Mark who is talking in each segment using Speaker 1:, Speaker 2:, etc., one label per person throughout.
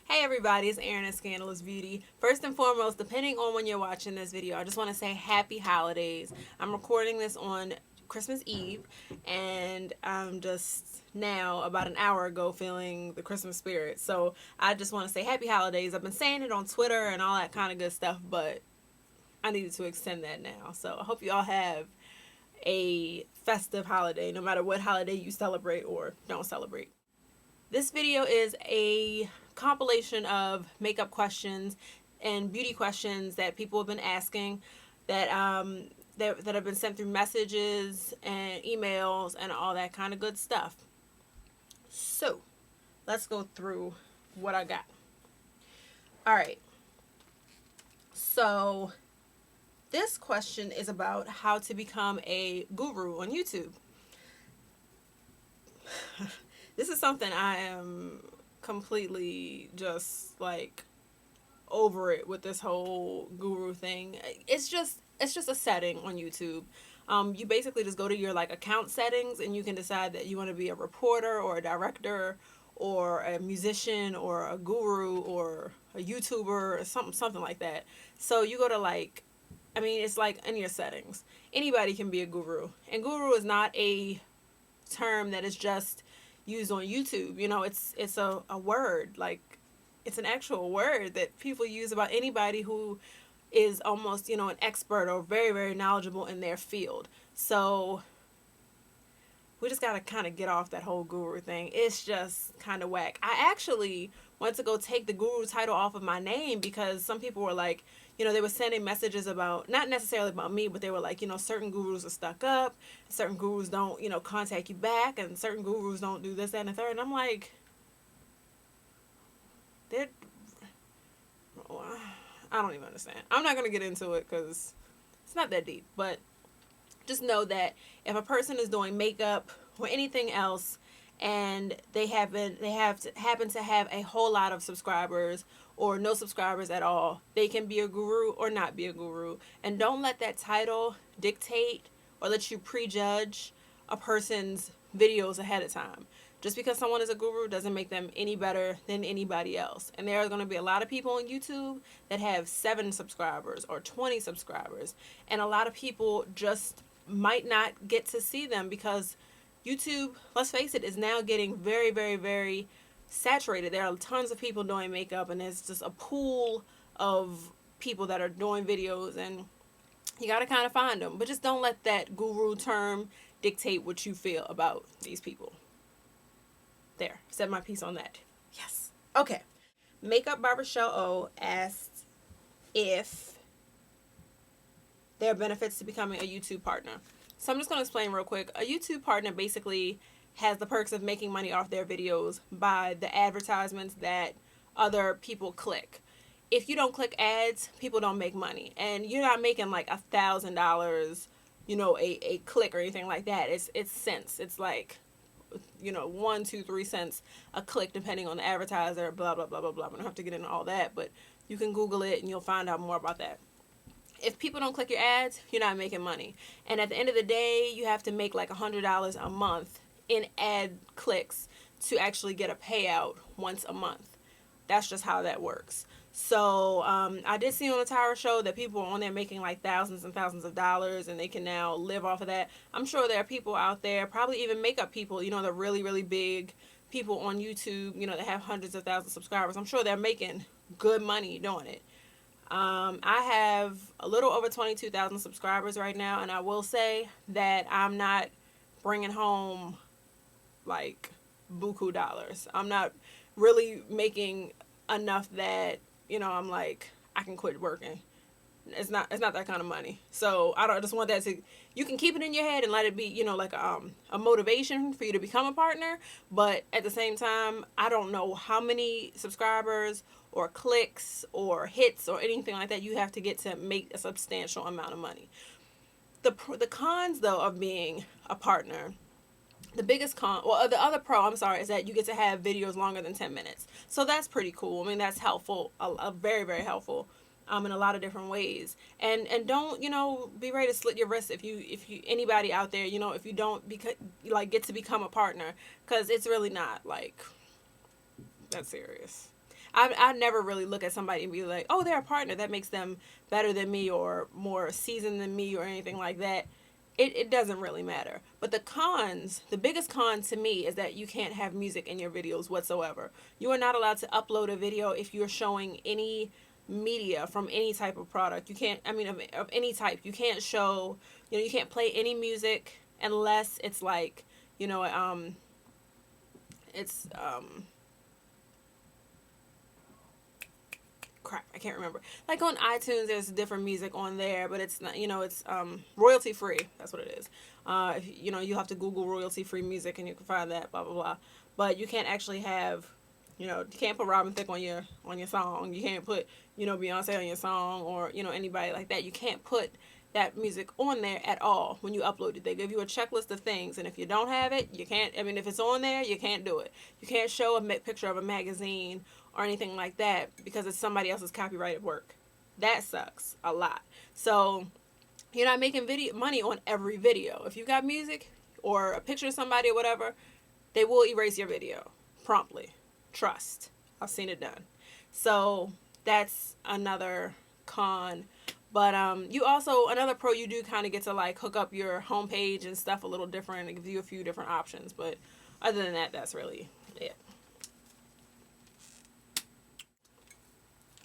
Speaker 1: Hey everybody, it's Erin at Scandalous Beauty. First and foremost, depending on when you're watching this video, I just want to say happy holidays. I'm recording this on Christmas Eve, and I'm just now, about an hour ago, feeling the Christmas spirit. So I just want to say happy holidays. I've been saying it on Twitter and all that kind of good stuff, but I needed to extend that now. So I hope you all have a festive holiday, no matter what holiday you celebrate or don't celebrate. This video is a compilation of makeup questions and beauty questions that people have been asking that have been sent through messages and emails and all that kind of good stuff. So, let's go through what I got. All right. So, this question is about how to become a guru on YouTube. This is something I am completely just like over it with, this whole guru thing. It's just a setting on YouTube. You basically just go to your like account settings and you can decide that you want to be a reporter or a director or a musician or a guru or a YouTuber or something like that. So you go to like, I mean, it's like in your settings. Anybody can be a guru. And guru is not a term that is just used on YouTube. You know, it's a word, like it's an actual word that people use about anybody who is almost, you know, an expert or very, very knowledgeable in their field. So we just got to kind of get off that whole guru thing. It's just kind of whack. I actually went to go take the guru title off of my name because some people were like, you know, they were sending messages about, not necessarily about me, but they were like, you know, certain gurus are stuck up, certain gurus don't, you know, contact you back, and certain gurus don't do this, that, and the third. And I'm like, they're, I don't even understand. I'm not going to get into it because it's not that deep, but just know that if a person is doing makeup or anything else and they happen to have a whole lot of subscribers or no subscribers at all, they can be a guru or not be a guru. And don't let that title dictate or let you prejudge a person's videos ahead of time. Just because someone is a guru doesn't make them any better than anybody else. And there are going to be a lot of people on YouTube that have 7 subscribers or 20 subscribers. And a lot of people just might not get to see them because YouTube, let's face it, is now getting very, very, very saturated. There are tons of people doing makeup, and there's just a pool of people that are doing videos, and you got to kind of find them. But just don't let that guru term dictate what you feel about these people. There, said my piece on that. Yes. Okay. Makeup by Rochelle O asked if there are benefits to becoming a YouTube partner. So I'm just going to explain real quick. A YouTube partner basically has the perks of making money off their videos by the advertisements that other people click. If you don't click ads, people don't make money. And you're not making like $1,000, you know, a click or anything like that. It's cents. It's like, you know, 1, 2, 3 cents a click depending on the advertiser, blah, blah, blah, blah, blah. I don't have to get into all that, but you can Google it and you'll find out more about that. If people don't click your ads, you're not making money. And at the end of the day, you have to make like $100 a month in ad clicks to actually get a payout once a month. That's just how that works. So I did see on the Tyra show that people are on there making like thousands and thousands of dollars, and they can now live off of that. I'm sure there are people out there, probably even makeup people, you know, the really, really big people on YouTube, you know, that have hundreds of thousands of subscribers. I'm sure they're making good money doing it. I have a little over 22,000 subscribers right now, and I will say that I'm not bringing home like buku dollars. I'm not really making enough that, you know, I'm like, I can quit working. It's not that kind of money. So I just want that to, you can keep it in your head and let it be, you know, like a motivation for you to become a partner. But at the same time, I don't know how many subscribers or clicks or hits or anything like that you have to get to make a substantial amount of money. The cons though of being a partner, the biggest con, well, the other pro, I'm sorry, is that you get to have videos longer than 10 minutes. So that's pretty cool. I mean, that's helpful, very, very helpful. In a lot of different ways, and don't, you know, be ready to slit your wrists if you anybody out there, you know, if you don't get to become a partner, because it's really not like that serious. I never really look at somebody and be like, oh, they're a partner, that makes them better than me or more seasoned than me or anything like that. It doesn't really matter. But the biggest con to me is that you can't have music in your videos whatsoever. You are not allowed to upload a video if you're showing any media from any type of product. You can't, I mean, of any type. You can't show, you can't play any music unless it's like, it's, crap, I can't remember. Like on iTunes, there's different music on there, but it's not, it's royalty free. That's what it is. You have to Google royalty free music and you can find that. Blah blah blah. But you can't actually have, you can't put Robin Thicke on your song. You can't put Beyonce on your song or anybody like that. You can't put that music on there at all when you upload it. They give you a checklist of things, and if you don't have it, you can't. I mean, if it's on there, you can't do it. You can't show a picture of a magazine or anything like that because it's somebody else's copyrighted work. That sucks a lot. So you're not making money on every video. If you got music or a picture of somebody or whatever, they will erase your video promptly. Trust. I've seen it done. So that's another con. But you also, another pro, you do kind of get to like hook up your homepage and stuff a little different. It gives you a few different options. But other than that, that's really it.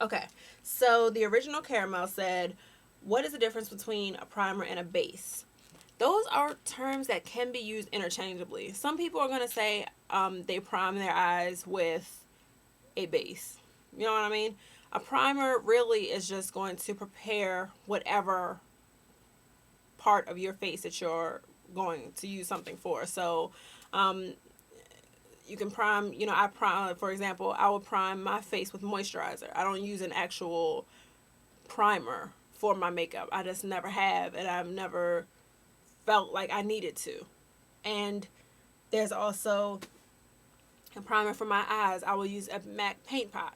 Speaker 1: Okay, so the original Caramel said, what is the difference between a primer and a base? Those are terms that can be used interchangeably. Some people are going to say they prime their eyes with a base. You know what I mean? A primer really is just going to prepare whatever part of your face that you're going to use something for. So, you can prime, I prime, for example, I will prime my face with moisturizer. I don't use an actual primer for my makeup. I just never have, and I've never felt like I needed to. And there's also a primer for my eyes. I will use a MAC paint pot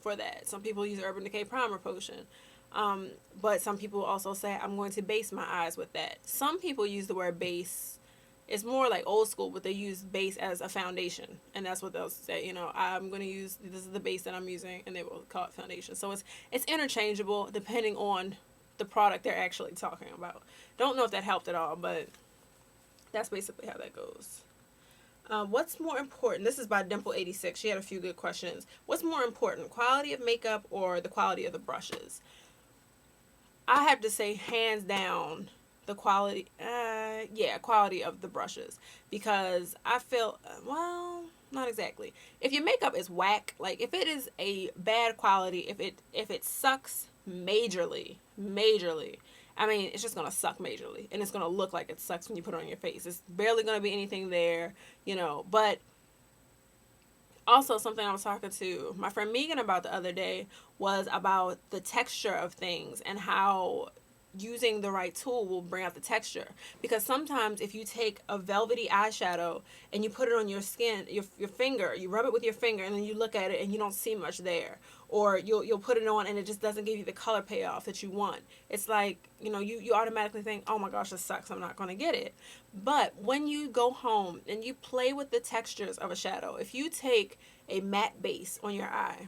Speaker 1: for that. Some people use Urban Decay Primer Potion. But some people also say, I'm going to base my eyes with that. Some people use the word base. It's more like old school, but they use base as a foundation. And that's what they'll say, I'm going to use, this is the base that I'm using, and they will call it foundation. So it's interchangeable depending on the product they're actually talking about. Don't know if that helped at all, but that's basically how that goes. What's more important? This is by Dimple86. She had a few good questions. What's more important, quality of makeup or the quality of the brushes? I have to say, hands down, the quality, quality of the brushes, because I feel, well, not exactly. If your makeup is whack, like if it is a bad quality, if it sucks majorly, I mean, it's just going to suck majorly, and it's going to look like it sucks when you put it on your face. It's barely going to be anything there, but also something I was talking to my friend Megan about the other day was about the texture of things and how using the right tool will bring out the texture. Because sometimes if you take a velvety eyeshadow and you put it on your skin, your finger, you rub it with your finger, and then you look at it and you don't see much there, or you'll put it on and it just doesn't give you the color payoff that you want. It's like, you automatically think, oh my gosh, this sucks, I'm not going to get it. But when you go home and you play with the textures of a shadow, if you take a matte base on your eye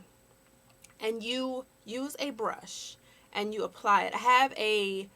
Speaker 1: and you use a brush and you apply it. I have a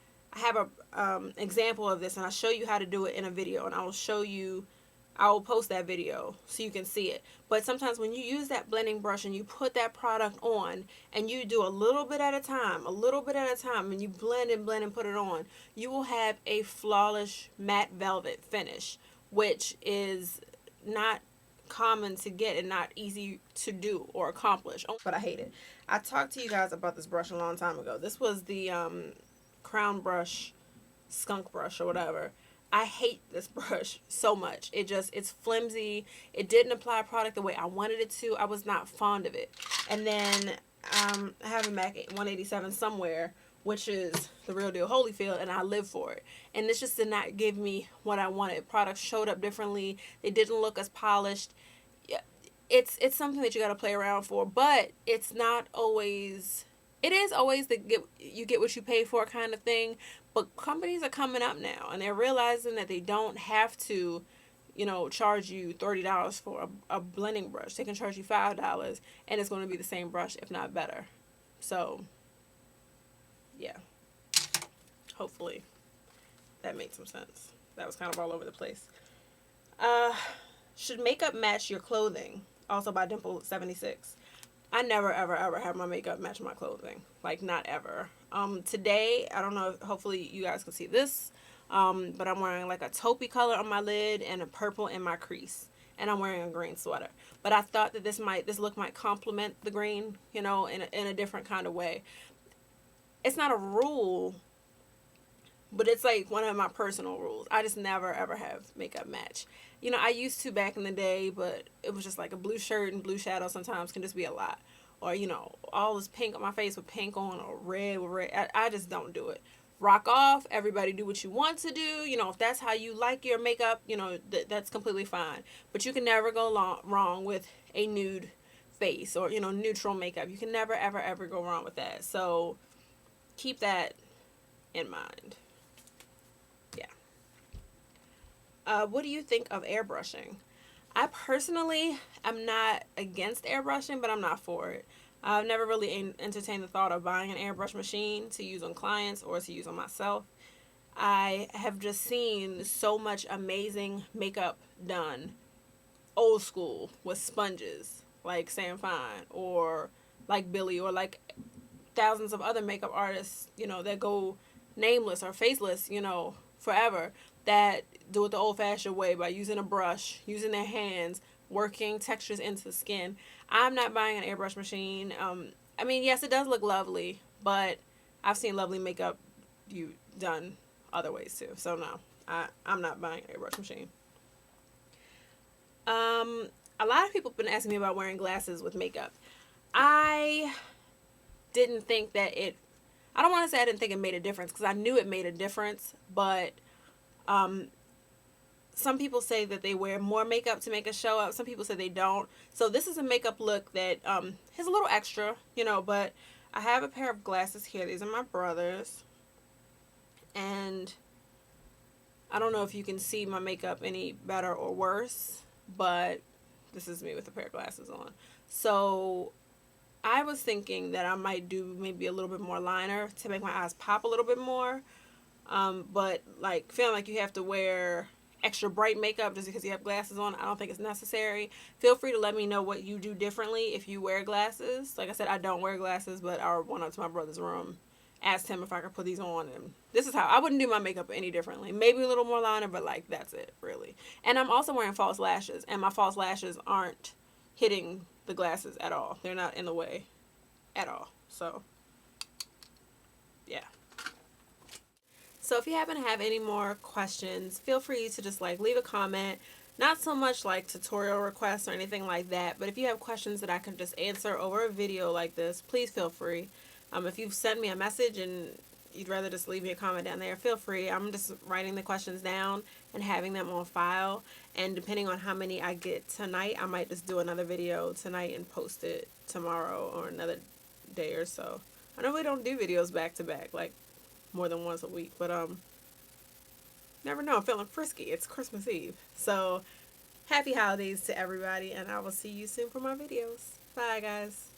Speaker 1: example of this, and I'll show you how to do it in a video, and I will post that video so you can see it. But sometimes when you use that blending brush and you put that product on and you do a little bit at a time, and you blend and put it on, you will have a flawless matte velvet finish, which is not common to get and not easy to do or accomplish, but I hate it. I talked to you guys about this brush a long time ago. This was the Crown Brush Skunk Brush or whatever. I hate this brush so much. It's flimsy. It didn't apply product the way I wanted it to. I was not fond of it. And then I have a MAC 187 somewhere, which is the real deal Holyfield, and I live for it. And this just did not give me what I wanted. Products showed up differently. They didn't look as polished. It's something that you got to play around for, but it's not always. It is always you get what you pay for kind of thing. But companies are coming up now, and they're realizing that they don't have to, you know, charge you $30 for a blending brush. They can charge you $5 and it's going to be the same brush, if not better. So, yeah. Hopefully that made some sense. That was kind of all over the place. Should makeup match your clothing? Also by Dimple76. I never, ever, ever have my makeup match my clothing. Like, not ever. Today, I don't know, hopefully you guys can see this. But I'm wearing like a taupey color on my lid and a purple in my crease. And I'm wearing a green sweater. But I thought that this look might complement the green, you know, in a different kind of way. It's not a rule, but it's like one of my personal rules. I just never ever have makeup match. You know, I used to back in the day, but it was just like a blue shirt and blue shadow sometimes can just be a lot. Or, you know, all this pink on my face with pink on, or red with red. I just don't do it. Rock off. Everybody do what you want to do. You know, if that's how you like your makeup, you know, that's completely fine. But you can never go wrong with a nude face or, you know, neutral makeup. You can never, ever, ever go wrong with that. So keep that in mind. What do you think of airbrushing? I personally am not against airbrushing, but I'm not for it. I've never really entertained the thought of buying an airbrush machine to use on clients or to use on myself. I have just seen so much amazing makeup done old school with sponges like Sam Fine or like Billy or like thousands of other makeup artists, you know, that go nameless or faceless, you know, forever, that do it the old-fashioned way by using a brush, using their hands, working textures into the skin. I'm not buying an airbrush machine. I mean, yes, it does look lovely, but I've seen lovely makeup done other ways too. So no, I'm not buying an airbrush machine. A lot of people have been asking me about wearing glasses with makeup. I didn't think that I don't want to say I didn't think it made a difference, because I knew it made a difference, but some people say that they wear more makeup to make a show up. Some people say they don't. So this is a makeup look that is a little extra, you know, but I have a pair of glasses here. These are my brother's. And I don't know if you can see my makeup any better or worse, but this is me with a pair of glasses on. So I was thinking that I might do maybe a little bit more liner to make my eyes pop a little bit more. But like feeling like you have to wear extra bright makeup just because you have glasses on, I don't think it's necessary. Feel free to let me know what you do differently if you wear glasses. Like I said, I don't wear glasses, but I went up to my brother's room, asked him if I could put these on, and this is how I wouldn't do my makeup any differently. Maybe a little more liner, but like that's it, really. And I'm also wearing false lashes, and my false lashes aren't hitting the glasses at all. They're not in the way at all. So yeah. So if you happen to have any more questions, feel free to just like leave a comment. Not so much like tutorial requests or anything like that, but if you have questions that I can just answer over a video like this, please feel free. If you've sent me a message and you'd rather just leave me a comment down there, feel free. I'm just writing the questions down and having them on file. And depending on how many I get tonight, I might just do another video tonight and post it tomorrow or another day or so. I know we don't do videos back to back, like more than once a week, but never know, I'm feeling frisky. It's Christmas Eve. So happy holidays to everybody, and I will see you soon for my videos. Bye guys.